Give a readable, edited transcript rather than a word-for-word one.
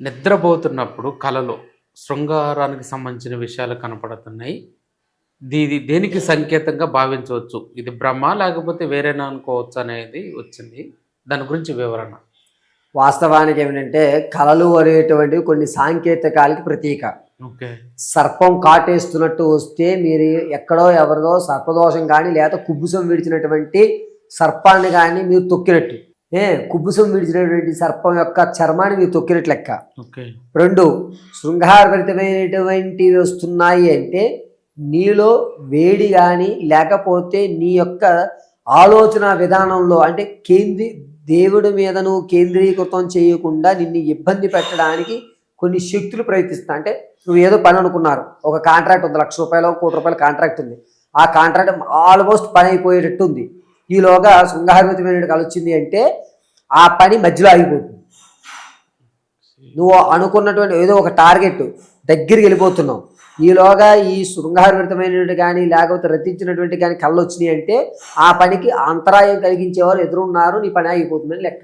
నిద్రపోతున్నప్పుడు కలలో శృంగారానికి సంబంధించిన విషయాలు కనపడుతున్నాయి. ఇది దేనికి సంకేతంగా భావించవచ్చు? ఇది భ్రమ లేకపోతే వేరేనా అనుకోవచ్చు అనేది వచ్చింది. దాని గురించి వివరణ. వాస్తవానికి ఏమిటంటే కళలు అనేటువంటివి కొన్ని సాంకేతికాలకి ప్రతీక. ఓకే. సర్పం కాటేస్తున్నట్టు వస్తే మీరు ఎక్కడో ఎవరిదో సర్పదోషం కానీ లేదా కుబ్బుసం విడిచినటువంటి సర్పాన్ని కానీ మీరు తొక్కినట్టు. కుబ్బుసం విడిచినటువంటి సర్పం యొక్క చర్మాన్ని మీరు తొక్కినట్టు లెక్క. ఓకే. 2 శృంగారభరితమైనటువంటివి వస్తున్నాయి అంటే నీలో వేడి కానీ లేకపోతే నీ యొక్క ఆలోచన విధానంలో అంటే దేవుడి మీద నువ్వు కేంద్రీకృతం చేయకుండా నిన్ను ఇబ్బంది పెట్టడానికి కొన్ని శక్తులు ప్రయత్నిస్తా. అంటే నువ్వు ఏదో పని అనుకున్నారు, ఒక కాంట్రాక్ట్ ఉంది, ₹1,00,000 ₹1,00,00,000 కాంట్రాక్ట్ ఉంది. ఆ కాంట్రాక్ట్ ఆల్మోస్ట్ పని అయిపోయేటట్టు ఉంది. ఈలోగా శృంగారభరితమైన కళ వచ్చింది అంటే ఆ పని మధ్యలో ఆగిపోతుంది. నువ్వు అనుకున్నటువంటి ఏదో ఒక టార్గెట్ దగ్గరికి వెళ్ళిపోతున్నావు. ఈలోగా ఈ శృంగారభరితమైనటువంటి కానీ లేకపోతే రచించినటువంటి కానీ కళ్ళు వచ్చినాయి అంటే ఆ పనికి అంతరాయం కలిగించే వాళ్ళు ఎదురున్నారు, నీ పని ఆగిపోతుందని లెక్క.